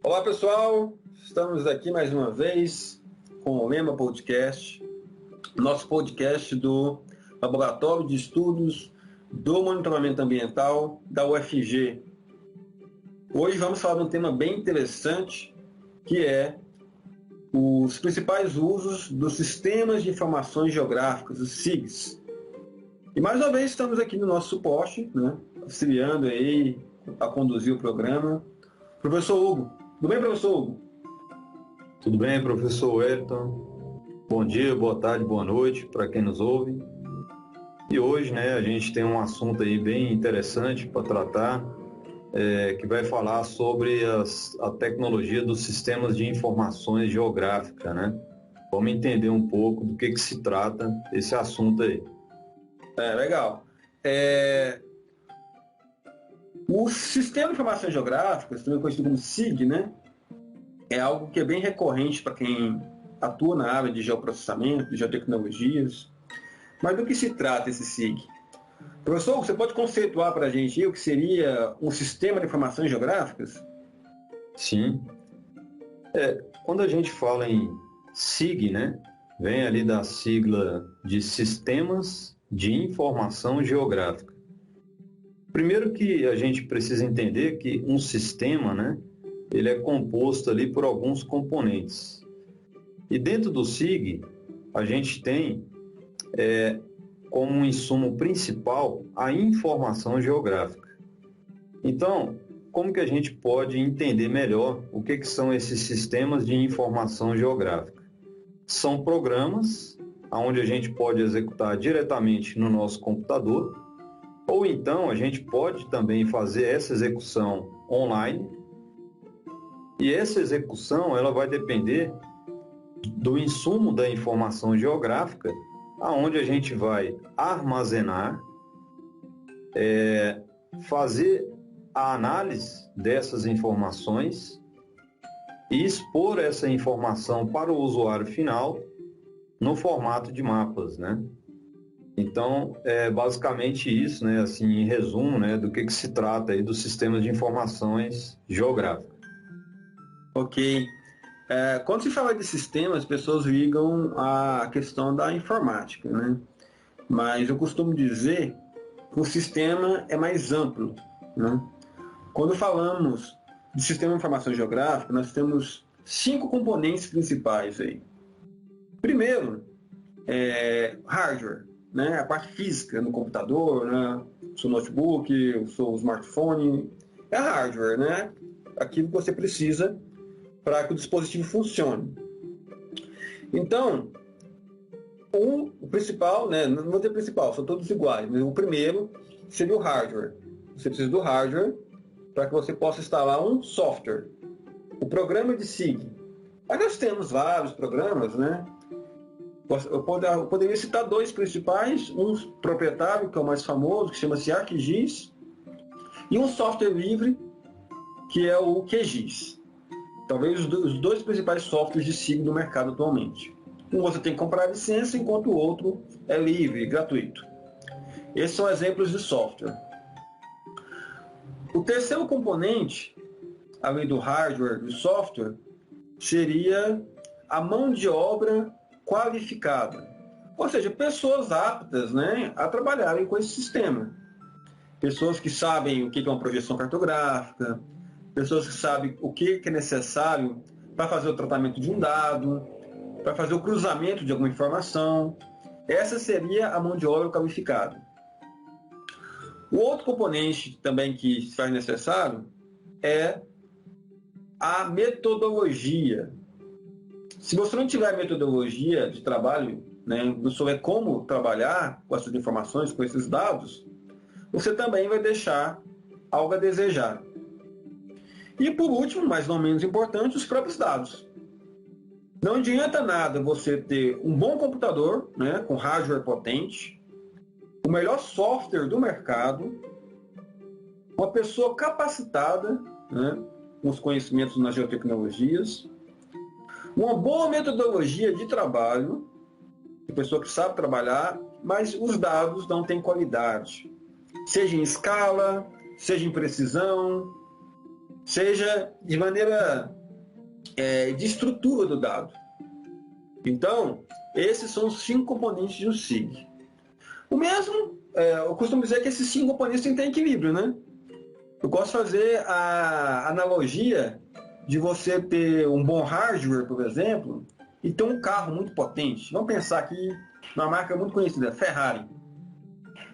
Olá pessoal, estamos aqui mais uma vez com o Lema Podcast, nosso podcast do Laboratório de Estudos do Monitoramento Ambiental da UFG. Hoje vamos falar de um tema bem interessante, que é os principais usos dos Sistemas de Informações Geográficas, os SIGs. E mais uma vez estamos aqui no nosso suporte, auxiliando aí a conduzir o programa. Professor Hugo. Tudo bem, professor Hugo? Tudo bem, professor Wellington? Bom dia, boa tarde, boa noite para quem nos ouve. E hoje, a gente tem um assunto aí bem interessante para tratar, que vai falar sobre a tecnologia dos sistemas de informações geográficas, Vamos entender um pouco do que se trata esse assunto aí. Legal. O Sistema de Informações Geográficas, também conhecido como SIG, é algo que é bem recorrente para quem atua na área de geoprocessamento, de geotecnologias. Mas do que se trata esse SIG? Professor, você pode conceituar para a gente o que seria um Sistema de Informações Geográficas? Sim. Quando a gente fala em SIG, vem ali da sigla de Sistemas de Informação Geográfica. Primeiro que a gente precisa entender que um sistema, ele é composto ali por alguns componentes. E dentro do SIG, a gente tem como um insumo principal a informação geográfica. Então, como que a gente pode entender melhor o que são esses sistemas de informação geográfica? São programas onde a gente pode executar diretamente no nosso computador, ou então a gente pode também fazer essa execução online. E essa execução ela vai depender do insumo da informação geográfica, aonde a gente vai armazenar, fazer a análise dessas informações e expor essa informação para o usuário final no formato de mapas, Então, é basicamente isso, assim, em resumo, do que se trata aí dos sistemas de informações geográficas. Ok. Quando se fala de sistemas, as pessoas ligam a questão da informática, Mas eu costumo dizer que o sistema é mais amplo, Quando falamos de sistema de informação geográfica, nós temos 5 componentes principais aí. Primeiro, hardware, a parte física no computador, o seu notebook, o seu smartphone, é hardware, aquilo que você precisa para que o dispositivo funcione. Então, o principal, não vou dizer principal, são todos iguais, mas o primeiro seria o hardware. Você precisa do hardware para que você possa instalar um software. O programa de SIG. Aí nós temos vários programas, Eu poderia citar 2 principais, um proprietário, que é o mais famoso, que chama-se ArcGIS, e um software livre, que é o QGIS. Talvez os 2 principais softwares de SIG no mercado atualmente. Um você tem que comprar a licença, enquanto o outro é livre, gratuito. Esses são exemplos de software. O terceiro componente, além do hardware e do software, seria a mão de obra qualificada. Ou seja, pessoas aptas a trabalharem com esse sistema. Pessoas que sabem o que é uma projeção cartográfica, pessoas que sabem o que é necessário para fazer o tratamento de um dado, para fazer o cruzamento de alguma informação. Essa seria a mão de obra qualificada. O outro componente também que se faz necessário é a metodologia. Se você não tiver metodologia de trabalho, não souber como trabalhar com essas informações, com esses dados, você também vai deixar algo a desejar. E por último, mas não menos importante, os próprios dados. Não adianta nada você ter um bom computador, com hardware potente, o melhor software do mercado, uma pessoa capacitada, com os conhecimentos nas geotecnologias, uma boa metodologia de trabalho, de pessoa que sabe trabalhar, mas os dados não têm qualidade, seja em escala, seja em precisão. seja de maneira de estrutura do dado. Então, esses são os 5 componentes de um SIG. O mesmo, eu costumo dizer que esses 5 componentes têm que ter equilíbrio, né? Eu gosto de fazer a analogia de você ter um bom hardware, por exemplo, e ter um carro muito potente. Vamos pensar aqui numa marca muito conhecida, Ferrari.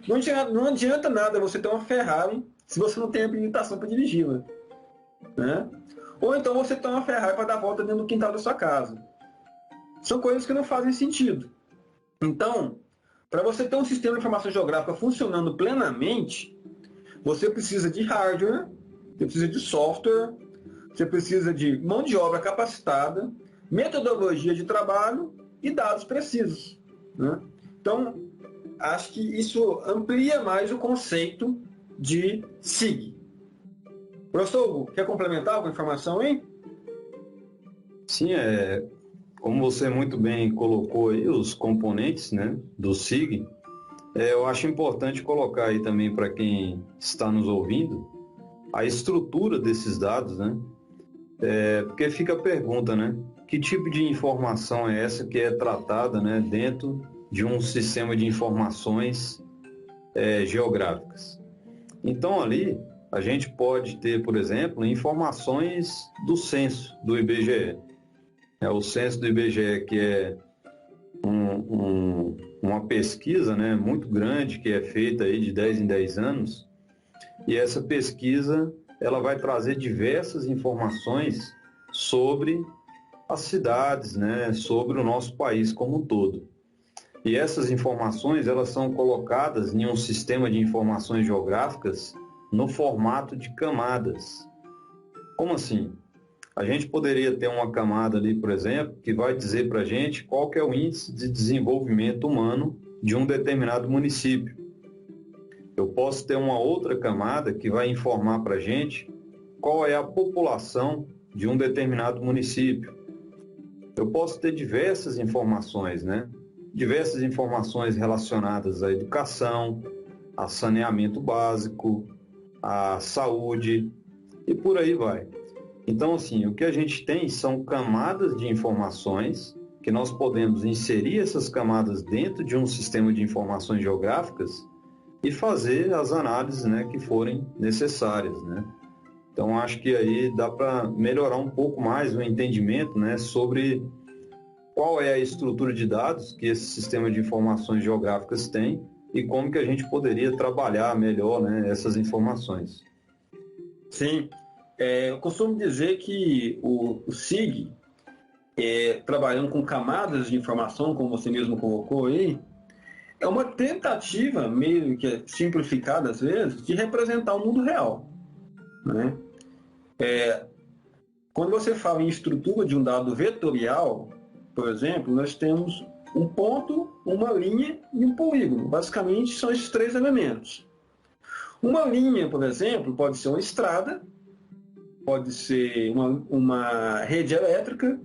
Não adianta nada você ter uma Ferrari se você não tem habilitação para dirigi-la, né? Ou então você tem uma Ferrari para dar volta dentro do quintal da sua casa. São coisas que não fazem sentido. Então, para você ter um sistema de informação geográfica funcionando plenamente, você precisa de hardware, você precisa de software, você precisa de mão de obra capacitada, metodologia de trabalho e dados precisos, né? Então, acho que isso amplia mais o conceito de SIG. Professor Hugo, quer complementar alguma informação aí? Sim, como você muito bem colocou aí os componentes, né, do SIG, eu acho importante colocar aí também para quem está nos ouvindo a estrutura desses dados, né? Porque fica a pergunta, né? Que tipo de informação é essa que é tratada, né, dentro de um sistema de informações geográficas? Então ali a gente pode ter, por exemplo, informações do censo do IBGE. O censo do IBGE, que é uma pesquisa, né, muito grande, que é feita aí de 10 em 10 anos, e essa pesquisa ela vai trazer diversas informações sobre as cidades, né, sobre o nosso país como um todo. E essas informações elas são colocadas em um sistema de informações geográficas no formato de camadas. Como assim? A gente poderia ter uma camada ali, por exemplo, que vai dizer para a gente qual que é o índice de desenvolvimento humano de um determinado município. Eu posso ter uma outra camada que vai informar para a gente qual é a população de um determinado município. Eu posso ter diversas informações, né? Diversas informações relacionadas à educação, a saneamento básico, à saúde e por aí vai. Então, assim, o que a gente tem são camadas de informações que nós podemos inserir essas camadas dentro de um sistema de informações geográficas e fazer as análises, né, que forem necessárias, né? Então, acho que aí dá para melhorar um pouco mais o entendimento, né, sobre qual é a estrutura de dados que esse sistema de informações geográficas tem e como que a gente poderia trabalhar melhor, né, essas informações. Sim. Eu costumo dizer que o SIG, trabalhando com camadas de informação, como você mesmo colocou aí, é uma tentativa, meio que simplificada às vezes, de representar o mundo real, né? Quando você fala em estrutura de um dado vetorial, por exemplo, nós temos um ponto, uma linha e um polígono. Basicamente, são esses 3 elementos. Uma linha, por exemplo, pode ser uma estrada, pode ser uma rede elétrica,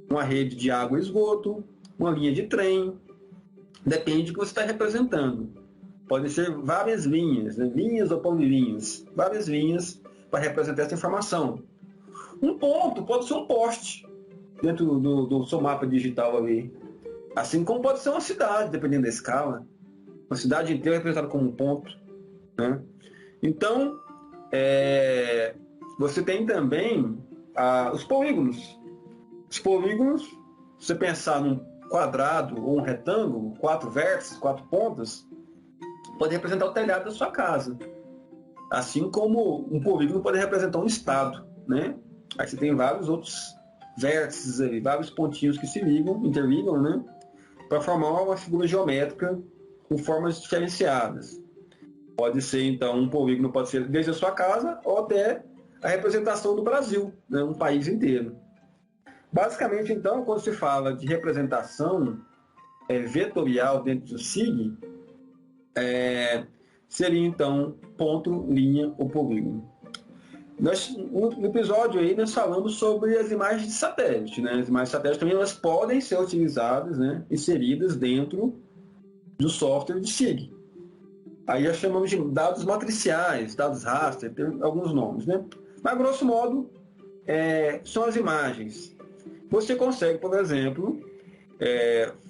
uma rede de água e esgoto, uma linha de trem, depende do que você está representando. Podem ser várias linhas, né? Linhas ou polilinhas, várias linhas para representar essa informação. Um ponto pode ser um poste dentro do seu mapa digital ali. Assim como pode ser uma cidade, dependendo da escala. Uma cidade inteira representada como um ponto, né? Então, você tem também os polígonos. Os polígonos, se você pensar num quadrado ou um retângulo, 4 vértices, 4 pontas, pode representar o telhado da sua casa. Assim como um polígono pode representar um estado, né? Aí você tem vários outros vértices ali, vários pontinhos que se ligam, interligam, né? Para formar uma figura geométrica com formas diferenciadas. Pode ser, então, um polígono pode ser desde a sua casa ou até a representação do Brasil, né? Um país inteiro. Basicamente, então, quando se fala de representação vetorial dentro do SIG, seria, então, ponto, linha ou polígono. No episódio aí, nós falamos sobre as imagens de satélite, né? As imagens de satélite também elas podem ser utilizadas, né? Inseridas dentro do software de SIG. Aí já chamamos de dados matriciais, dados raster, tem alguns nomes, né? Mas, grosso modo, são as imagens. Você consegue, por exemplo,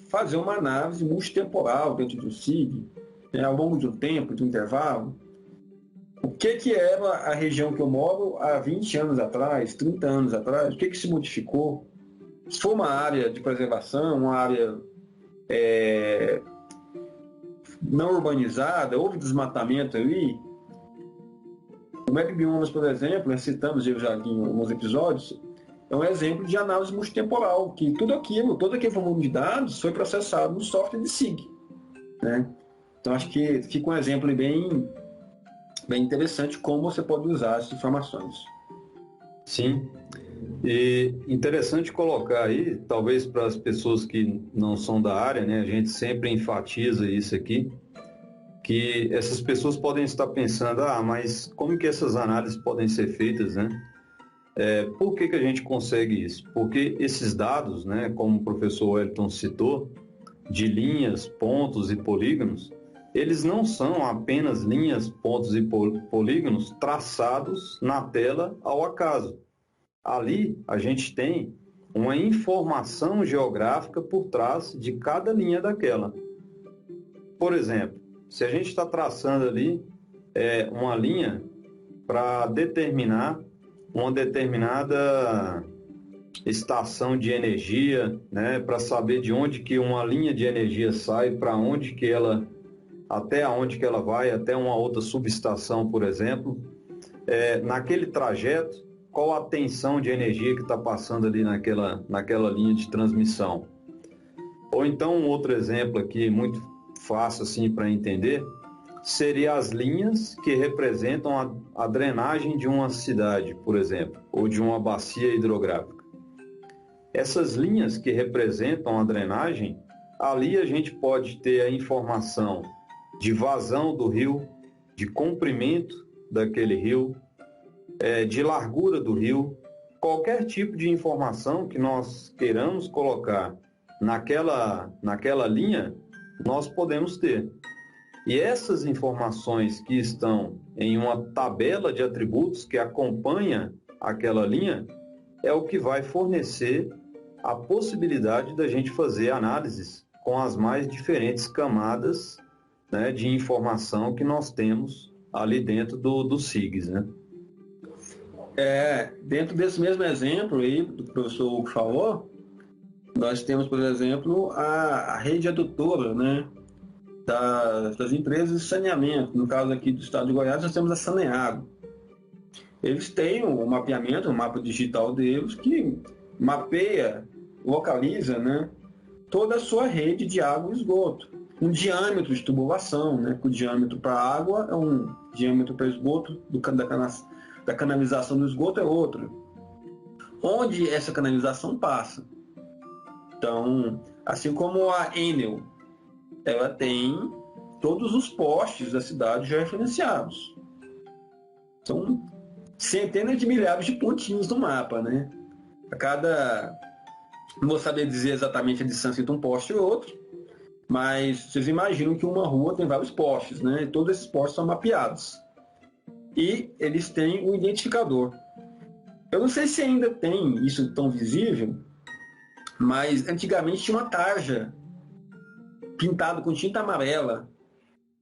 fazer uma análise multitemporal dentro do SIG, ao longo de um tempo, de um intervalo. O que era a região que eu moro há 20 anos atrás, 30 anos atrás? O que se modificou? Se for uma área de preservação, uma área não urbanizada, houve desmatamento ali. O MapBiomas, por exemplo, nós citamos ele já aqui em alguns episódios, é um exemplo de análise multitemporal, que todo aquele volume de dados foi processado no software de SIG. Né? Então, acho que fica um exemplo bem interessante como você pode usar essas informações. Sim, e interessante colocar aí, talvez para as pessoas que não são da área, né, a gente sempre enfatiza isso aqui, que essas pessoas podem estar pensando, mas como que essas análises podem ser feitas, né? Por que a gente consegue isso? Porque esses dados, né, como o professor Wellington citou, de linhas, pontos e polígonos, eles não são apenas linhas, pontos e polígonos traçados na tela ao acaso. Ali a gente tem uma informação geográfica por trás de cada linha daquela. Por exemplo, se a gente está traçando ali uma linha para determinar uma determinada estação de energia, né, para saber de onde que uma linha de energia sai, para onde que ela, até onde que ela vai, até uma outra subestação, por exemplo, naquele trajeto, qual a tensão de energia que está passando ali naquela linha de transmissão. Ou então um outro exemplo aqui, muito fácil assim para entender, seria as linhas que representam a drenagem de uma cidade, por exemplo, ou de uma bacia hidrográfica. Essas linhas que representam a drenagem, ali a gente pode ter a informação de vazão do rio, de comprimento daquele rio, de largura do rio, qualquer tipo de informação que nós queiramos colocar naquela linha, nós podemos ter. E essas informações que estão em uma tabela de atributos que acompanha aquela linha, é o que vai fornecer a possibilidade da gente fazer análises com as mais diferentes camadas, né, de informação que nós temos ali dentro do SIGS, né? Dentro desse mesmo exemplo aí, do que o professor Hugo falou, nós temos, por exemplo, a rede adutora, né, das empresas de saneamento. No caso aqui do estado de Goiás, nós temos a Saneago. Eles têm um mapeamento, um mapa digital deles, que mapeia, localiza, né, toda a sua rede de água e esgoto. Um diâmetro de tubulação, né, que o diâmetro para a água é um, diâmetro para esgoto da canalização do esgoto é outro. Onde essa canalização passa. Então, assim como a Enel, ela tem todos os postes da cidade já referenciados. São centenas de milhares de pontinhos no mapa, né? Não vou saber dizer exatamente a distância entre um poste e outro, mas vocês imaginam que uma rua tem vários postes, né? E todos esses postes são mapeados. E eles têm um identificador. Eu não sei se ainda tem isso tão visível, mas antigamente tinha uma tarja pintada com tinta amarela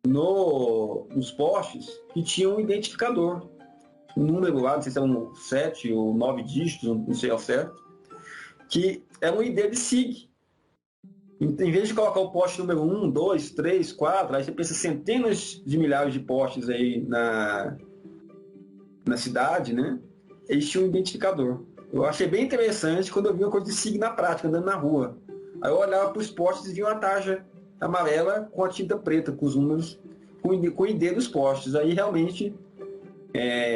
nos postes que tinha um identificador. Um número lá, não sei se eram 7 ou 9 dígitos, não sei ao certo, que era um ID de SIG. Em vez de colocar o poste número 1, 2, 3, 4, aí você pensa centenas de milhares de postes aí na cidade, né? Eles tinham um identificador. Eu achei bem interessante quando eu vi uma coisa de SIG na prática, andando na rua. Aí eu olhava para os postes e via uma tarja amarela com a tinta preta, com os números, com o ID dos postes. Aí realmente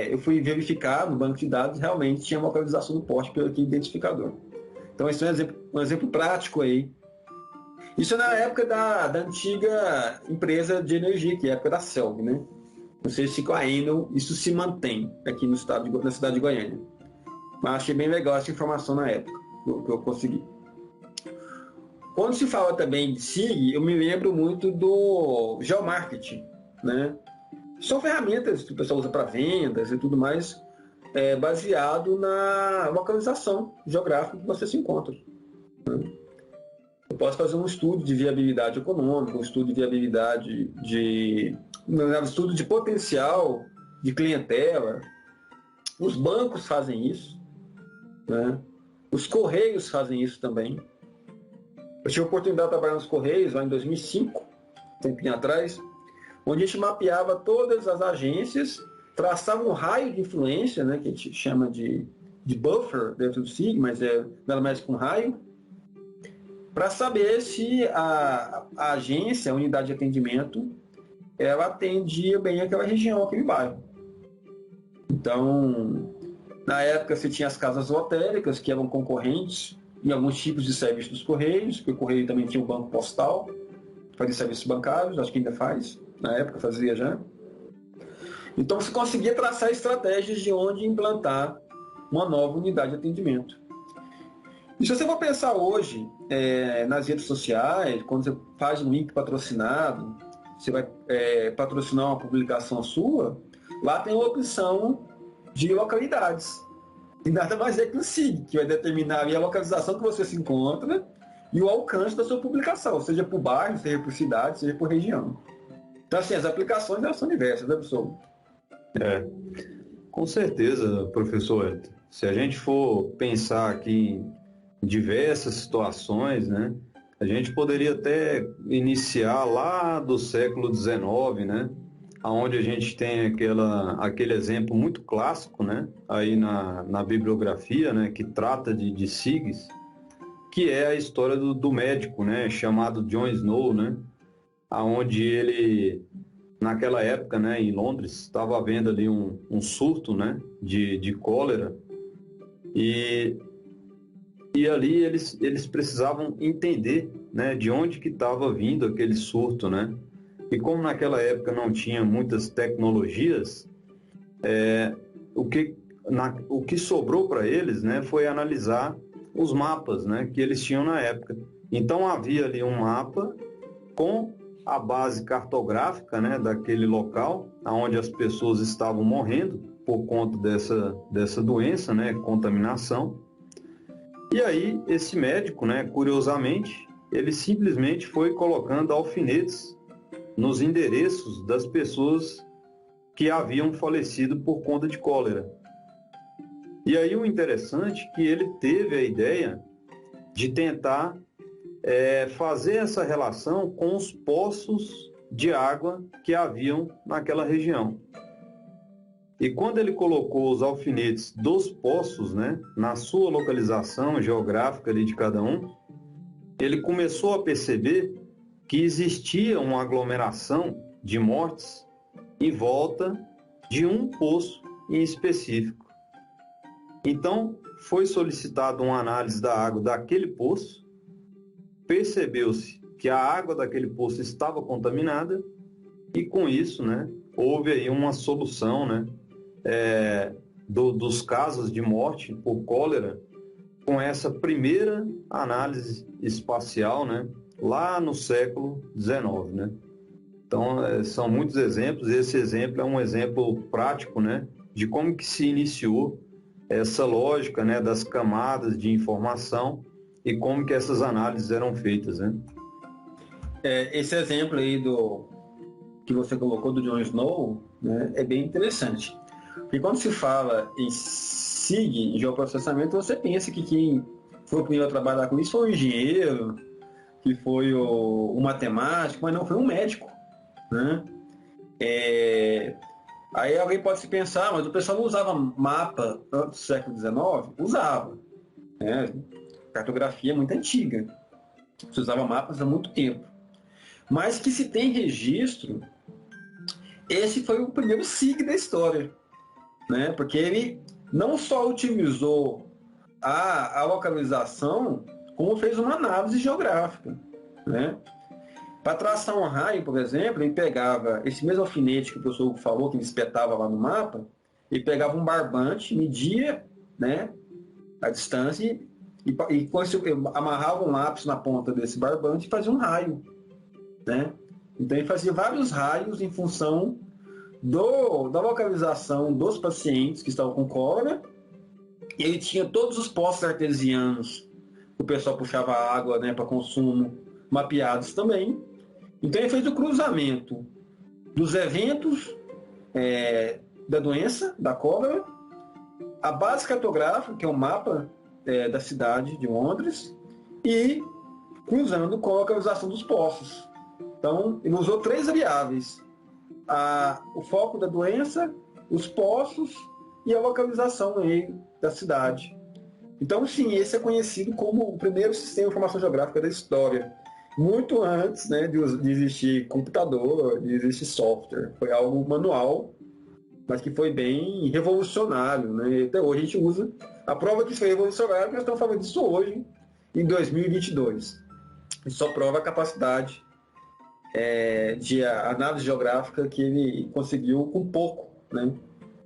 eu fui verificar no banco de dados, realmente tinha uma localização do poste pelo identificador. Então esse é um exemplo prático aí. Isso é na época da antiga empresa de energia, que é a época da CELG, né? Não sei se com a Enel isso se mantém aqui na cidade de Goiânia. Mas achei bem legal essa informação na época, que eu consegui. Quando se fala também de SIG, eu me lembro muito do geomarketing, né? São ferramentas que o pessoal usa para vendas e tudo mais, baseado na localização geográfica que você se encontra. Eu posso fazer um estudo de viabilidade econômica, um estudo de viabilidade um estudo de potencial de clientela. Os bancos fazem isso, né? Os Correios fazem isso também. Eu tive a oportunidade de trabalhar nos Correios lá em 2005, um tempinho atrás, onde a gente mapeava todas as agências, traçava um raio de influência, né, que a gente chama de buffer dentro do SIG, mas é nada mais que um raio, para saber se a agência, a unidade de atendimento, ela atendia bem aquela região, aquele bairro. Então, na época você tinha as casas lotéricas, que eram concorrentes em alguns tipos de serviços dos Correios, porque o Correio também tinha o banco postal, fazia serviços bancários, acho que ainda faz, na época fazia já. Então você conseguia traçar estratégias de onde implantar uma nova unidade de atendimento. E se você for pensar hoje nas redes sociais, quando você faz um link patrocinado, você vai patrocinar uma publicação sua, lá tem a opção de localidades. E nada mais é que o SIG, que vai determinar a localização que você se encontra e o alcance da sua publicação, seja por bairro, seja por cidade, seja por região. Então, assim, as aplicações elas são diversas, né, professor? Com certeza, professor Elton. Se a gente for pensar aqui em diversas situações, né, a gente poderia até iniciar lá do século XIX, né, onde a gente tem aquele exemplo muito clássico, né, aí na bibliografia, né, que trata de SIGs, que é a história do médico, né, chamado John Snow, né, onde ele, naquela época, né, em Londres, estava havendo ali um surto, né, de cólera, e ali eles precisavam entender, né, de onde que estava vindo aquele surto, né? E como naquela época não tinha muitas tecnologias, o que sobrou para eles, né, foi analisar os mapas, né, que eles tinham na época. Então havia ali um mapa com a base cartográfica, né, daquele local onde as pessoas estavam morrendo por conta dessa doença, né, contaminação. E aí esse médico, né, curiosamente, ele simplesmente foi colocando alfinetes nos endereços das pessoas que haviam falecido por conta de cólera. E aí o interessante é que ele teve a ideia de tentar fazer essa relação com os poços de água que haviam naquela região. E quando ele colocou os alfinetes dos poços, né, na sua localização geográfica ali de cada um, ele começou a perceber que existia uma aglomeração de mortes em volta de um poço em específico. Então, foi solicitada uma análise da água daquele poço, percebeu-se que a água daquele poço estava contaminada e, com isso, né, houve aí uma solução, né, dos casos de morte por cólera com essa primeira análise espacial, né, lá no século XIX, né? Então, são muitos exemplos. Esse exemplo é um exemplo prático, né, de como que se iniciou essa lógica, né, das camadas de informação e como que essas análises eram feitas, né? Esse exemplo aí que você colocou do John Snow, né, é bem interessante. Porque quando se fala em SIG, em geoprocessamento, você pensa que quem foi o primeiro a trabalhar com isso foi um engenheiro, que foi o matemático, mas não, foi um médico, né? Aí alguém pode se pensar, mas o pessoal não usava mapa antes do século XIX? Usava, né? Cartografia é muito antiga. Se usava mapas há muito tempo. Mas que se tem registro, esse foi o primeiro SIG da história, né? Porque ele não só otimizou a localização, como fez uma análise geográfica, né? Para traçar um raio, por exemplo, ele pegava esse mesmo alfinete que o professor falou, que ele espetava lá no mapa, ele pegava um barbante, media, né, a distância e amarrava um lápis na ponta desse barbante e fazia um raio, né? Então ele fazia vários raios em função da localização dos pacientes que estavam com cólera. Ele tinha todos os poços artesianos, o pessoal puxava água, né, para consumo, mapeados também. Então ele fez o cruzamento dos eventos da doença, da cólera, a base cartográfica, que é o mapa da cidade de Londres, e cruzando com a localização dos poços. Então, ele usou 3 variáveis: o foco da doença, os poços e a localização aí da cidade. Então, sim, esse é conhecido como o primeiro sistema de informação geográfica da história. Muito antes, né, de existir computador, de existir software. Foi algo manual, mas que foi bem revolucionário, né? Até hoje a gente usa. A prova que isso foi revolucionário, nós estamos falando disso hoje, em 2022. Isso só prova a capacidade de análise geográfica que ele conseguiu com pouco, né?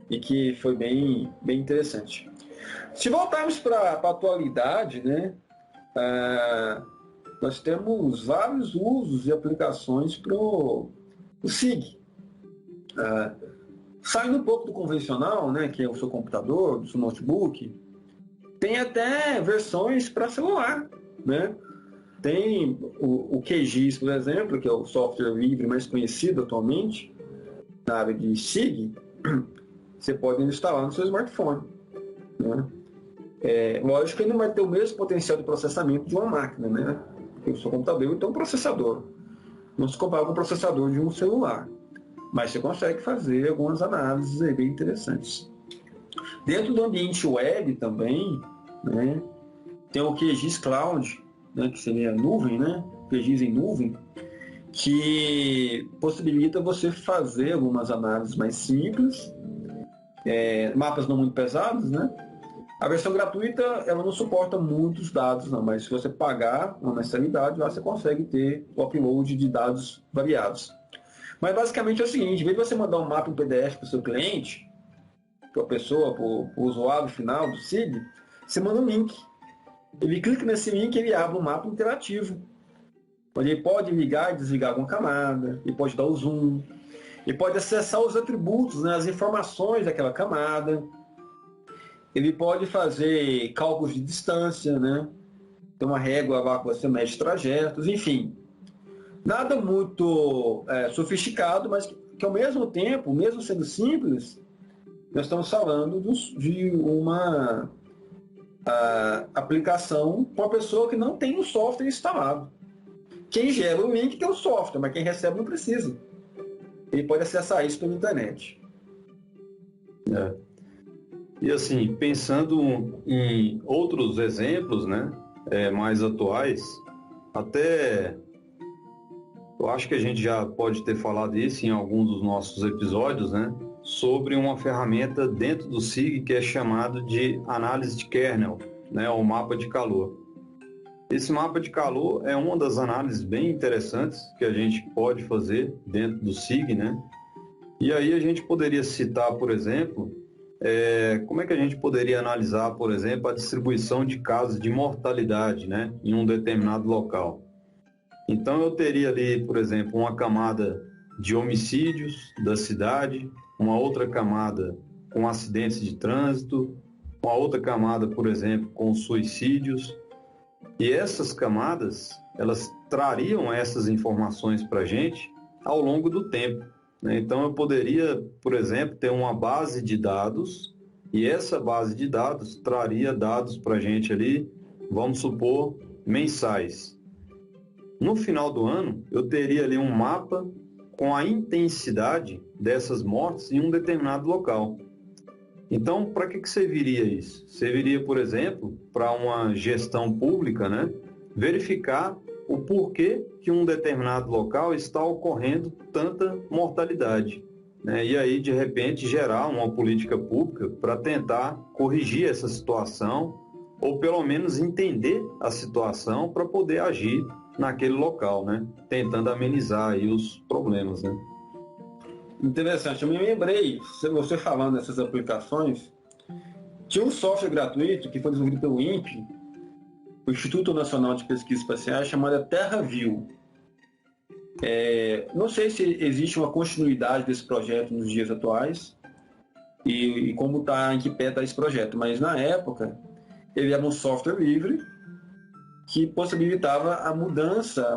E que foi bem interessante. Se voltarmos para a atualidade, né? Nós temos vários usos e aplicações para o SIG. Saindo um pouco do convencional, né, que é o seu computador, do seu notebook, tem até versões para celular, né? Tem o QGIS, por exemplo, que é o software livre mais conhecido atualmente na área de SIG. Você pode instalar no seu smartphone, né? Lógico que ele não vai ter o mesmo potencial de processamento de uma máquina, né? Porque o seu computador tem um processador. Não se compara com o processador de um celular. Mas você consegue fazer algumas análises aí bem interessantes. Dentro do ambiente web também, né, tem o QGIS Cloud, né, que seria a nuvem, né? QGIS em nuvem, que possibilita você fazer algumas análises mais simples, mapas não muito pesados, né? A versão gratuita, ela não suporta muitos dados, não, mas se você pagar uma mensalidade, lá você consegue ter o upload de dados variados. Mas basicamente é o seguinte: em vez de você mandar um mapa em PDF para o seu cliente, para a pessoa, para o usuário final do SIG, você manda um link. Ele clica nesse link e ele abre um mapa interativo, onde ele pode ligar e desligar alguma camada, ele pode dar o zoom, ele pode acessar os atributos, né, as informações daquela camada. Ele pode fazer cálculos de distância, né? Tem uma régua lá que você mede trajetos, enfim. Nada muito sofisticado, mas que ao mesmo tempo, mesmo sendo simples, nós estamos falando de uma aplicação para uma pessoa que não tem o software instalado. Quem gera o link tem o software, mas quem recebe não precisa. Ele pode acessar isso pela internet. E assim, pensando em outros exemplos, né, mais atuais, até eu acho que a gente já pode ter falado isso em alguns dos nossos episódios, né, sobre uma ferramenta dentro do SIG que é chamado de análise de kernel, né, o mapa de calor. Esse mapa de calor é uma das análises bem interessantes que a gente pode fazer dentro do SIG, né? E aí a gente poderia citar, por exemplo, como é que a gente poderia analisar, por exemplo, a distribuição de casos de mortalidade, né, em um determinado local. Então eu teria ali, por exemplo, uma camada de homicídios da cidade, uma outra camada com acidentes de trânsito, uma outra camada, por exemplo, com suicídios. E essas camadas, elas trariam essas informações para a gente ao longo do tempo. Então, eu poderia, por exemplo, ter uma base de dados e essa base de dados traria dados para a gente ali, vamos supor, mensais. No final do ano, eu teria ali um mapa com a intensidade dessas mortes em um determinado local. Então, para que serviria isso? Serviria, por exemplo, para uma gestão pública, né, verificar o porquê que um determinado local está ocorrendo tanta mortalidade, né? E aí, de repente, gerar uma política pública para tentar corrigir essa situação ou pelo menos entender a situação para poder agir naquele local, né? Tentando amenizar aí os problemas, né? Interessante. Eu me lembrei, você falando dessas aplicações, tinha um software gratuito que foi desenvolvido pelo INPE, o Instituto Nacional de Pesquisas Espaciais, chamado TerraView. Não sei se existe uma continuidade desse projeto nos dias atuais e como está, em que pé está esse projeto, mas na época ele era um software livre que possibilitava a mudança,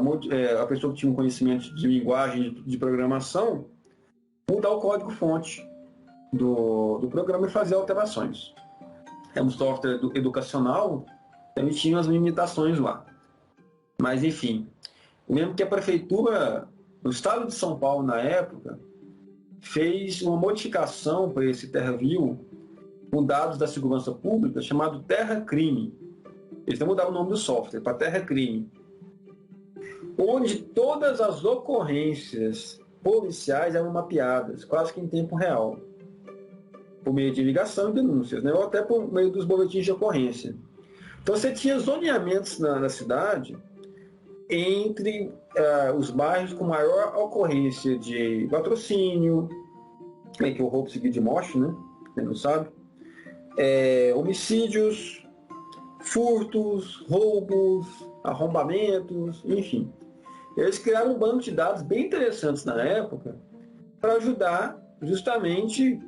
a pessoa que tinha um conhecimento de linguagem de programação, mudar o código-fonte do programa e fazer alterações. É um software educacional, então ele tinha as limitações lá. Mas, enfim, eu lembro que a prefeitura, no estado de São Paulo, na época, fez uma modificação para esse TerraView com dados da segurança pública chamado TerraCrime. Eles mudaram o nome do software para TerraCrime, onde todas as ocorrências policiais eram mapeadas, quase que em tempo real, por meio de ligação e denúncias, né? Ou até por meio dos boletins de ocorrência. Então você tinha zoneamentos na cidade entre os bairros com maior ocorrência de latrocínio, que o roubo seguido de morte, né? Quem não sabe, homicídios, furtos, roubos, arrombamentos, enfim. Eles criaram um banco de dados bem interessantes na época para ajudar justamente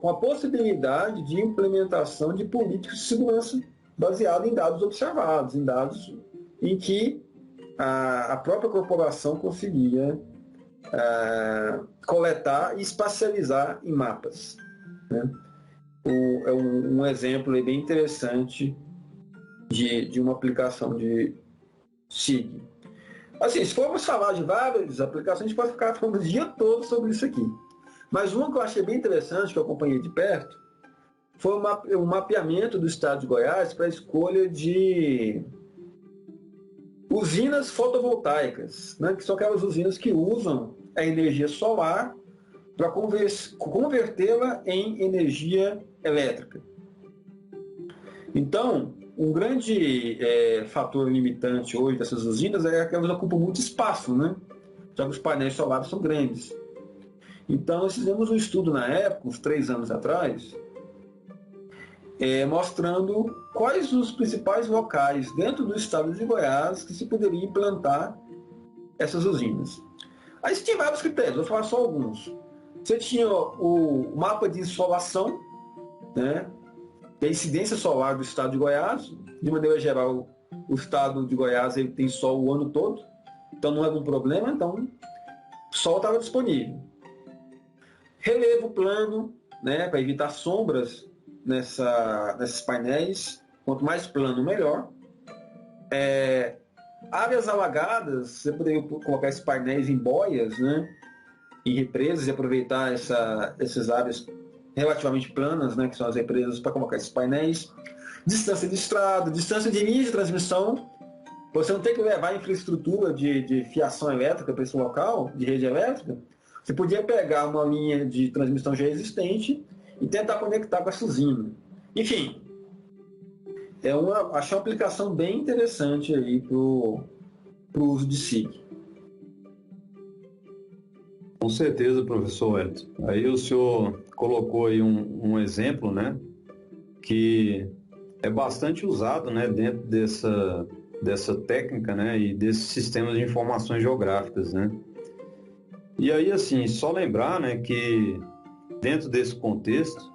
com a possibilidade de implementação de políticas de segurança baseada em dados observados, em dados em que a própria corporação conseguia coletar e espacializar em mapas, né? É um exemplo bem interessante de uma aplicação de SIG. Assim, se formos falar de várias aplicações, a gente pode ficar falando o dia todo sobre isso aqui. Mas uma que eu achei bem interessante, que eu acompanhei de perto, foi o mapeamento do estado de Goiás para a escolha de usinas fotovoltaicas, né, que são aquelas usinas que usam a energia solar para convertê-la em energia elétrica. Então, um grande fator limitante hoje dessas usinas é que elas ocupam muito espaço, né? Já que os painéis solares são grandes. Então, nós fizemos um estudo na época, uns 3 anos atrás, mostrando quais os principais locais dentro do estado de Goiás que se poderia implantar essas usinas. Aí você tinha vários critérios, vou falar só alguns. Você tinha o mapa de insolação, né, da incidência solar do estado de Goiás. De maneira geral, o estado de Goiás ele tem sol o ano todo, então não é um problema, então o sol estava disponível. Relevo plano, né, para evitar sombras nesses painéis, quanto mais plano, melhor. Áreas alagadas, você poderia colocar esses painéis em boias, né, em represas e aproveitar essas áreas relativamente planas, né, que são as represas, para colocar esses painéis. Distância de estrada, distância de linha de transmissão. Você não tem que levar infraestrutura de fiação elétrica para esse local, de rede elétrica. Você podia pegar uma linha de transmissão já existente e tentar conectar com essa usina. Enfim, achei uma aplicação bem interessante aí para o uso de SIG. Com certeza, professor Wellington. Aí o senhor colocou aí um exemplo, né, que é bastante usado, né, dentro dessa técnica, né, e desses sistemas de informações geográficas, né. E aí, assim, só lembrar, né, que dentro desse contexto,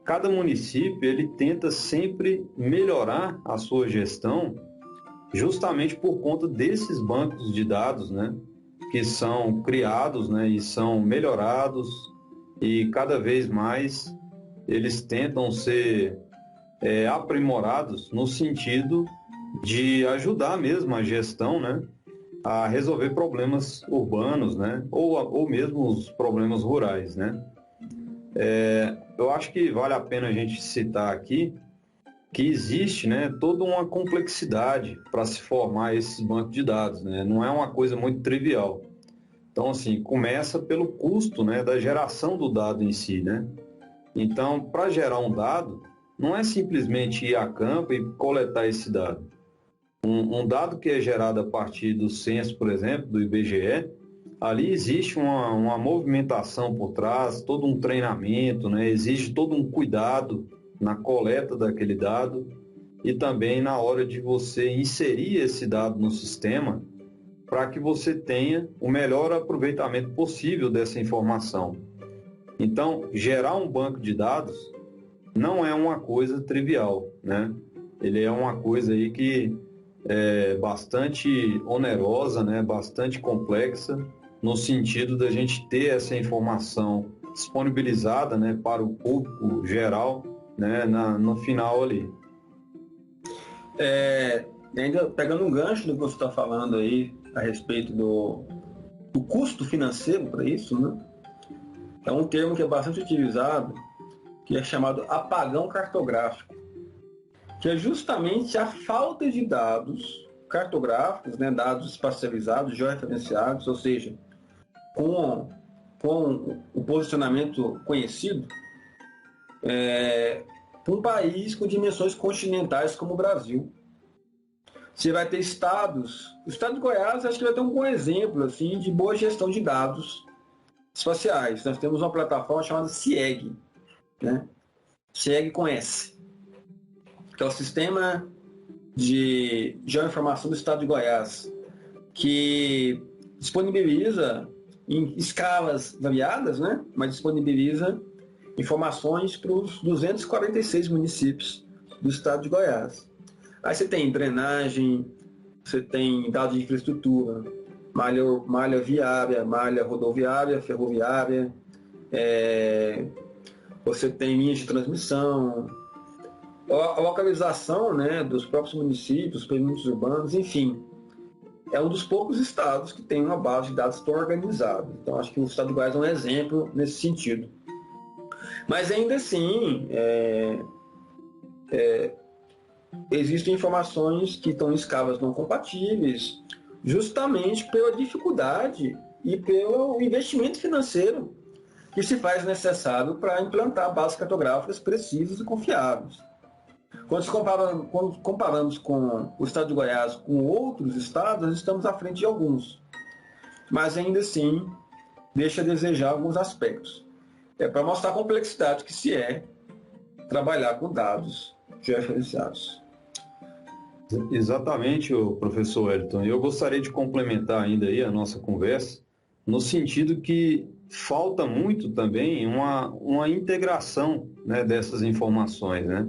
cada município ele tenta sempre melhorar a sua gestão justamente por conta desses bancos de dados, né, que são criados, né, e são melhorados, e cada vez mais eles tentam ser aprimorados no sentido de ajudar mesmo a gestão, né, a resolver problemas urbanos, né, ou mesmo os problemas rurais, né. Eu acho que vale a pena a gente citar aqui que existe, né, toda uma complexidade para se formar esses bancos de dados, né? Não é uma coisa muito trivial. Então, assim, começa pelo custo, né, da geração do dado em si, né? Então, para gerar um dado, não é simplesmente ir a campo e coletar esse dado. Um dado que é gerado a partir do censo, por exemplo, do IBGE, ali existe uma movimentação por trás, todo um treinamento, né? Exige todo um cuidado na coleta daquele dado e também na hora de você inserir esse dado no sistema, para que você tenha o melhor aproveitamento possível dessa informação. Então, gerar um banco de dados não é uma coisa trivial, né? Ele é uma coisa aí que é bastante onerosa, né? Bastante complexa, no sentido da gente ter essa informação disponibilizada, né, para o público geral, né, no final ali. Ainda pegando um gancho do que você está falando aí a respeito do custo financeiro para isso, né? É um termo que é bastante utilizado, que é chamado apagão cartográfico, que é justamente a falta de dados cartográficos, né, dados espacializados, georreferenciados, ou seja, com o posicionamento conhecido, para um país com dimensões continentais como o Brasil. Você vai ter estados, o estado de Goiás acho que vai ter um bom exemplo assim, de boa gestão de dados espaciais. Nós temos uma plataforma chamada CIEG, né? CIEG com S, que é o Sistema de Geoinformação do Estado de Goiás, que disponibiliza em escalas variadas, né? Mas disponibiliza informações para os 246 municípios do estado de Goiás. Aí você tem drenagem, você tem dados de infraestrutura, malha viária, malha rodoviária, ferroviária, você tem linhas de transmissão, a localização, né, dos próprios municípios, perímetros urbanos, enfim. É um dos poucos estados que tem uma base de dados tão organizada. Então, acho que o estado de Goiás é um exemplo nesse sentido. Mas, ainda assim, existem informações que estão em escalas não compatíveis, justamente pela dificuldade e pelo investimento financeiro que se faz necessário para implantar bases cartográficas precisas e confiáveis. Quando comparamos com o estado de Goiás com outros estados, nós estamos à frente de alguns. Mas, ainda assim, deixa a desejar alguns aspectos. É para mostrar a complexidade que se é trabalhar com dados georreferenciados. Exatamente, professor Wellington. Eu gostaria de complementar ainda aí a nossa conversa, no sentido que falta muito também uma integração, né, dessas informações, né?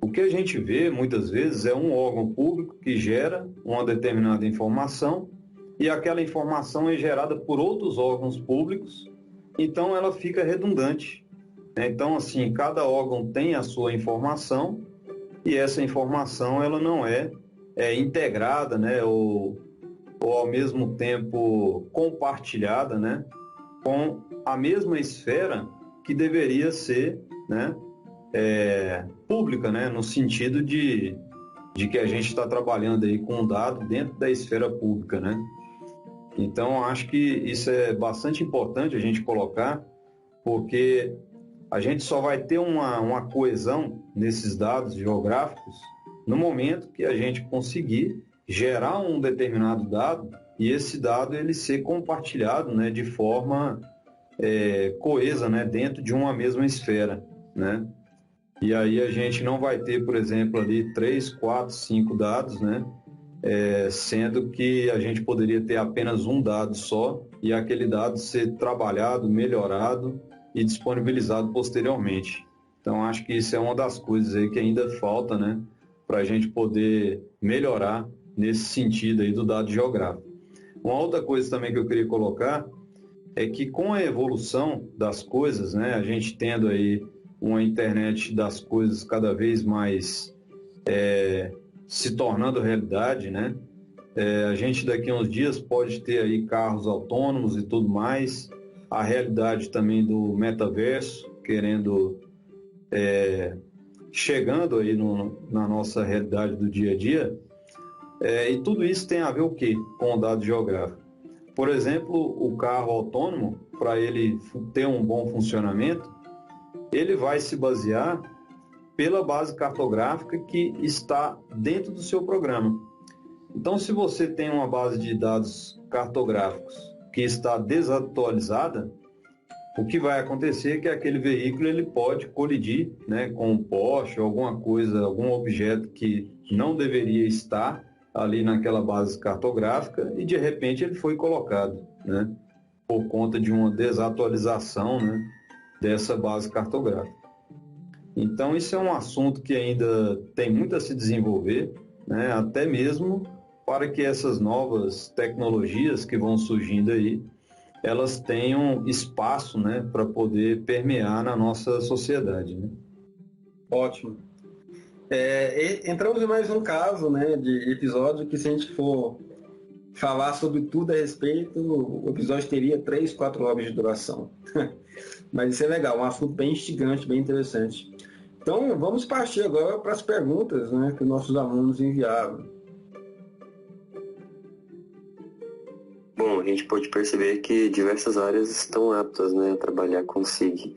O que a gente vê muitas vezes é um órgão público que gera uma determinada informação e aquela informação é gerada por outros órgãos públicos, então ela fica redundante, né? Então, assim, cada órgão tem a sua informação e essa informação ela não é integrada, né, ou ao mesmo tempo compartilhada, né, com a mesma esfera que deveria ser, né, pública, né, no sentido de que a gente está trabalhando aí com um dado dentro da esfera pública, né? Então, acho que isso é bastante importante a gente colocar, porque a gente só vai ter uma coesão nesses dados geográficos no momento que a gente conseguir gerar um determinado dado e esse dado ele ser compartilhado, né, de forma coesa, né, dentro de uma mesma esfera, né? E aí a gente não vai ter, por exemplo, ali 3, 4, 5 dados, né? Sendo que a gente poderia ter apenas um dado só e aquele dado ser trabalhado, melhorado e disponibilizado posteriormente. Então, acho que isso é uma das coisas aí que ainda falta, né? Para a gente poder melhorar nesse sentido aí do dado geográfico. Uma outra coisa também que eu queria colocar é que com a evolução das coisas, né? A gente tendo aí uma internet das coisas cada vez mais se tornando realidade, né? A gente daqui a uns dias pode ter aí carros autônomos e tudo mais, a realidade também do metaverso, chegando aí na nossa realidade do dia a dia, e tudo isso tem a ver o quê? Com o dado geográfico. Por exemplo, o carro autônomo, para ele ter um bom funcionamento, ele vai se basear pela base cartográfica que está dentro do seu programa. Então, se você tem uma base de dados cartográficos que está desatualizada, o que vai acontecer é que aquele veículo ele pode colidir, né, com um poste, alguma coisa, algum objeto que não deveria estar ali naquela base cartográfica e de repente ele foi colocado, né, por conta de uma desatualização, né, dessa base cartográfica. Então isso é um assunto que ainda tem muito a se desenvolver, né, até mesmo para que essas novas tecnologias que vão surgindo aí, elas tenham espaço, né, para poder permear na nossa sociedade, né? Ótimo. Entramos em mais um caso, né, de episódio que, se a gente for falar sobre tudo a respeito, o episódio teria 3, 4 horas de duração. Mas isso é legal, um assunto bem instigante, bem interessante. Então, vamos partir agora para as perguntas, né, que nossos alunos enviaram. Bom, a gente pode perceber que diversas áreas estão aptas, né, a trabalhar com SIG.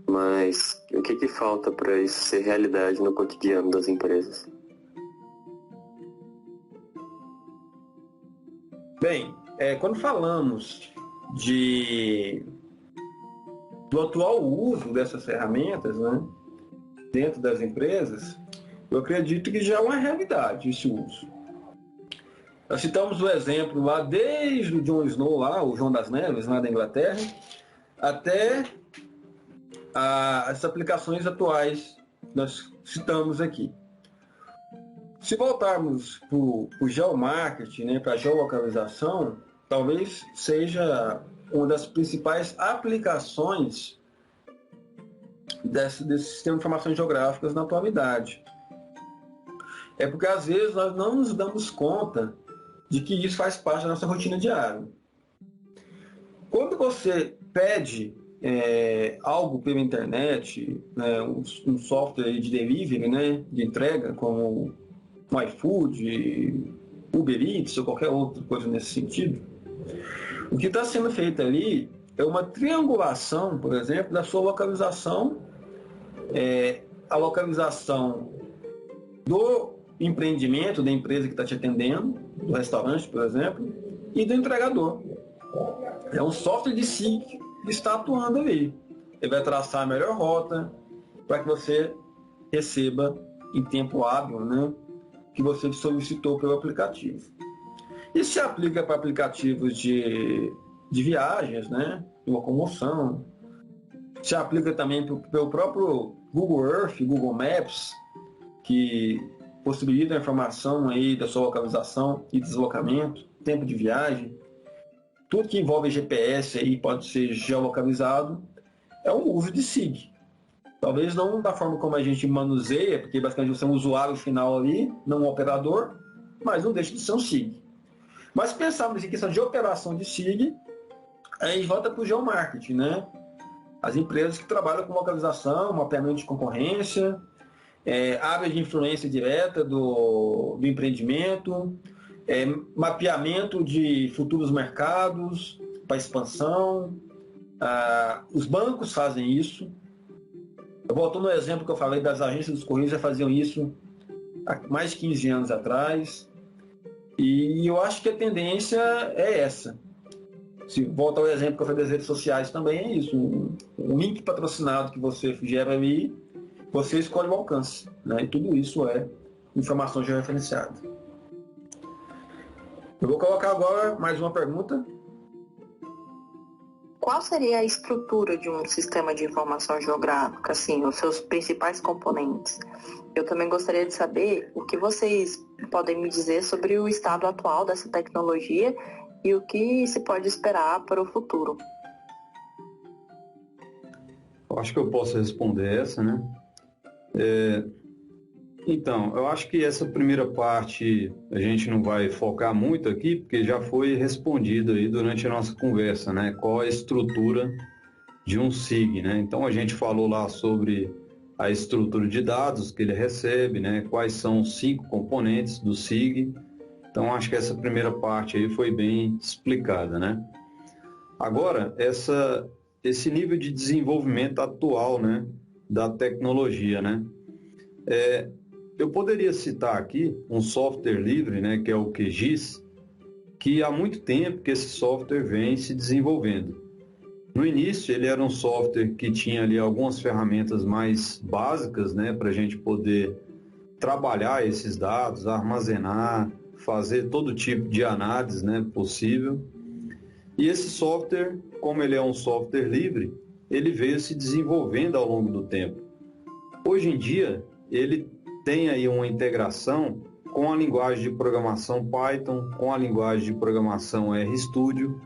Mas o que falta para isso ser realidade no cotidiano das empresas? Bem, quando falamos do atual uso dessas ferramentas, né, dentro das empresas, eu acredito que já é uma realidade esse uso. Nós citamos o exemplo lá desde o Jon Snow, lá, o João das Neves, lá da Inglaterra, até as aplicações atuais que nós citamos aqui. Se voltarmos para o geomarketing, né, para a geolocalização, talvez seja uma das principais aplicações desse sistema de informações geográficas na atualidade. É porque às vezes nós não nos damos conta de que isso faz parte da nossa rotina diária. Quando você pede algo pela internet, né, um software de delivery, né, de entrega, como o iFood, Uber Eats ou qualquer outra coisa nesse sentido, o que está sendo feito ali é uma triangulação, por exemplo, da sua localização, a localização do empreendimento, da empresa que está te atendendo, do restaurante, por exemplo, e do entregador. É um software de SIG que está atuando ali. Ele vai traçar a melhor rota para que você receba em tempo hábil, né, que você solicitou pelo aplicativo. Isso se aplica para aplicativos de viagens, né, de locomoção. Se aplica também pelo próprio Google Earth, Google Maps, que possibilita a informação aí da sua localização e deslocamento, tempo de viagem. Tudo que envolve GPS aí pode ser geolocalizado, é um uso de SIG. Talvez não da forma como a gente manuseia, porque basicamente você é um usuário final ali, não um operador, mas não deixa de ser um SIG. Mas se pensarmos em questão de operação de SIG, aí a gente volta para o geomarketing, né? As empresas que trabalham com localização, mapeamento de concorrência, área de influência direta do empreendimento, mapeamento de futuros mercados para expansão. Os bancos fazem isso. Eu volto no exemplo que eu falei das agências dos Correios, já faziam isso há mais de 15 anos atrás. E eu acho que a tendência é essa. Se volta ao exemplo que eu falei das redes sociais, também é isso. Um link patrocinado que você gera ali, você escolhe o alcance, né? E tudo isso é informação georreferenciada. Eu vou colocar agora mais uma pergunta. Qual seria a estrutura de um sistema de informação geográfica, assim, os seus principais componentes? Eu também gostaria de saber o que vocês podem me dizer sobre o estado atual dessa tecnologia e o que se pode esperar para o futuro. Eu acho que eu posso responder essa, né? Então, eu acho que essa primeira parte a gente não vai focar muito aqui, porque já foi respondido aí durante a nossa conversa, né? Qual a estrutura de um SIG, né? Então, a gente falou lá sobre a estrutura de dados que ele recebe, né? Quais são os 5 componentes do SIG. Então, acho que essa primeira parte aí foi bem explicada, né? Agora, esse nível de desenvolvimento atual, né, da tecnologia, né? Eu poderia citar aqui um software livre, né, que é o QGIS, que há muito tempo que esse software vem se desenvolvendo. No início, ele era um software que tinha ali algumas ferramentas mais básicas, né, para a gente poder trabalhar esses dados, armazenar, fazer todo tipo de análise, né, possível. E esse software, como ele é um software livre, ele veio se desenvolvendo ao longo do tempo. Hoje em dia, ele tem aí uma integração com a linguagem de programação Python, com a linguagem de programação RStudio.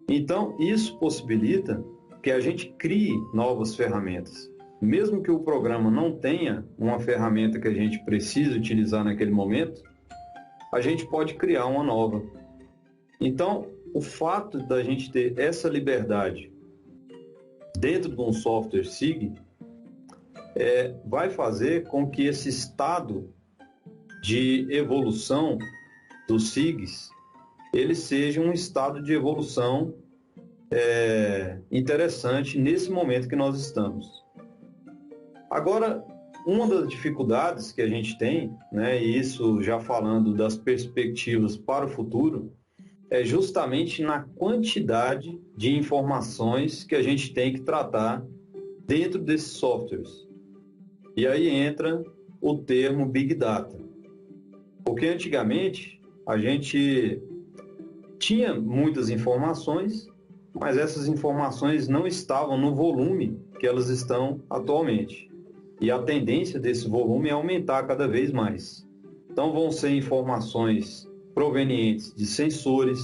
Então, isso possibilita que a gente crie novas ferramentas. Mesmo que o programa não tenha uma ferramenta que a gente precisa utilizar naquele momento, a gente pode criar uma nova. Então, o fato da gente ter essa liberdade dentro de um software SIG vai fazer com que esse estado de evolução dos SIGs ele seja um estado de evolução interessante nesse momento que nós estamos. Agora, uma das dificuldades que a gente tem, né, e isso já falando das perspectivas para o futuro, é justamente na quantidade de informações que a gente tem que tratar dentro desses softwares. E aí entra o termo Big Data. Porque antigamente a gente tinha muitas informações, mas essas informações não estavam no volume que elas estão atualmente. E a tendência desse volume é aumentar cada vez mais. Então vão ser informações provenientes de sensores,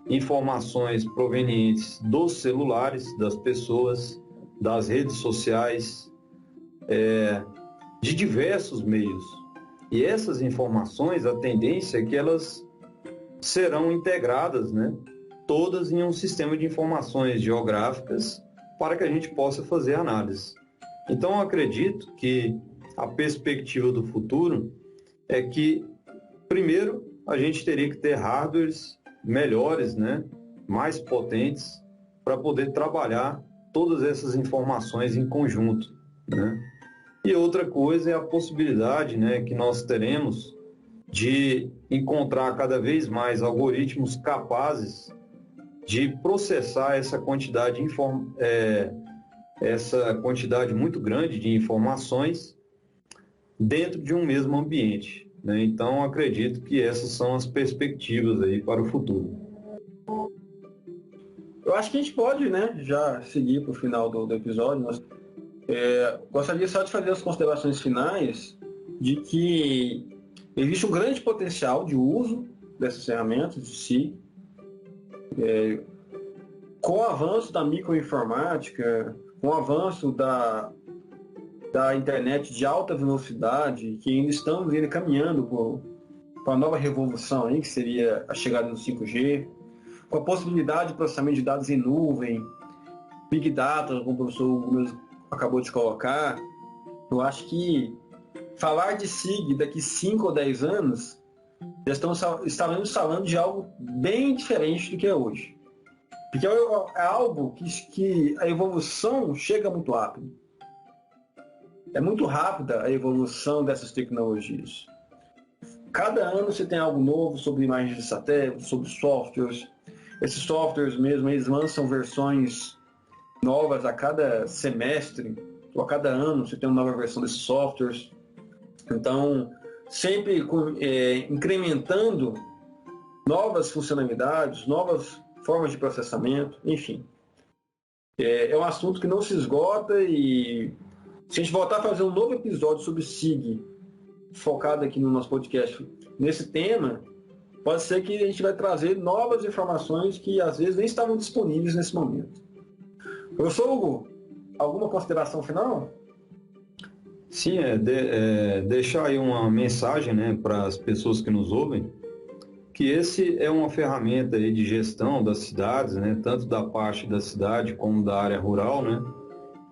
informações provenientes dos celulares das pessoas, das redes sociais, de diversos meios. E essas informações, a tendência é que elas serão integradas, né, todas em um sistema de informações geográficas para que a gente possa fazer análise. Então, eu acredito que a perspectiva do futuro é que, primeiro, a gente teria que ter hardwares melhores, né, mais potentes, para poder trabalhar todas essas informações em conjunto, né? E outra coisa é a possibilidade, né, que nós teremos de encontrar cada vez mais algoritmos capazes de processar essa quantidade muito grande de informações dentro de um mesmo ambiente, né? Então, acredito que essas são as perspectivas aí para o futuro. Eu acho que a gente pode, né, já seguir para o final do episódio. Gostaria só de fazer as considerações finais de que existe um grande potencial de uso dessas ferramentas de SIG. Com o avanço da microinformática, com o avanço da internet de alta velocidade, que ainda estamos caminhando para uma nova revolução, aí, que seria a chegada do 5G, com a possibilidade de processamento de dados em nuvem, Big Data, como o professor acabou de colocar, eu acho que falar de SIG daqui 5 ou 10 anos, já estaremos falando de algo bem diferente do que é hoje. Porque é algo que a evolução chega muito rápido. É muito rápida a evolução dessas tecnologias. Cada ano você tem algo novo sobre imagens de satélite, sobre softwares. Esses softwares mesmo, eles lançam versões novas a cada semestre, ou a cada ano você tem uma nova versão desses softwares. Então, sempre incrementando novas funcionalidades, novas formas de processamento, enfim. É um assunto que não se esgota e se a gente voltar a fazer um novo episódio sobre SIG, focado aqui no nosso podcast, nesse tema, pode ser que a gente vai trazer novas informações que às vezes nem estavam disponíveis nesse momento. Professor Hugo, alguma consideração final? Sim, deixar aí uma mensagem, né, para as pessoas que nos ouvem, que esse é uma ferramenta aí de gestão das cidades, né, tanto da parte da cidade como da área rural, né,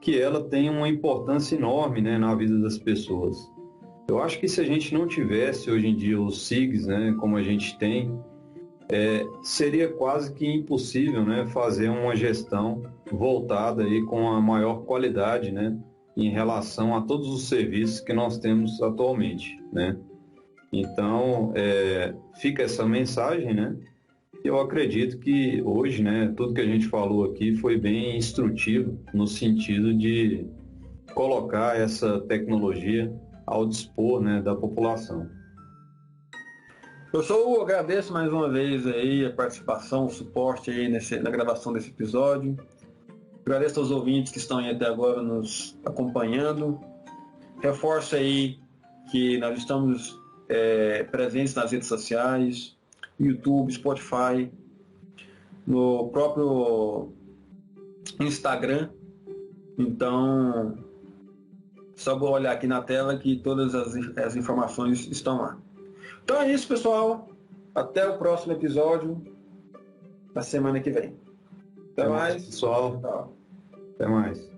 que ela tem uma importância enorme, né, na vida das pessoas. Eu acho que se a gente não tivesse hoje em dia os SIGs, né, como a gente tem, seria quase que impossível, né, fazer uma gestão voltada aí com a maior qualidade, né, em relação a todos os serviços que nós temos atualmente, né? Então, fica essa mensagem, né? Eu acredito que hoje, né, tudo que a gente falou aqui foi bem instrutivo no sentido de colocar essa tecnologia ao dispor, né, da população. Eu só agradeço mais uma vez aí a participação, o suporte aí na gravação desse episódio. Agradeço aos ouvintes que estão aí até agora nos acompanhando. Reforço aí que nós estamos presentes nas redes sociais, YouTube, Spotify, no próprio Instagram. Então, só vou olhar aqui na tela que todas as informações estão lá. Então é isso, pessoal. Até o próximo episódio da semana que vem. Até mais, pessoal. Tchau. Até mais.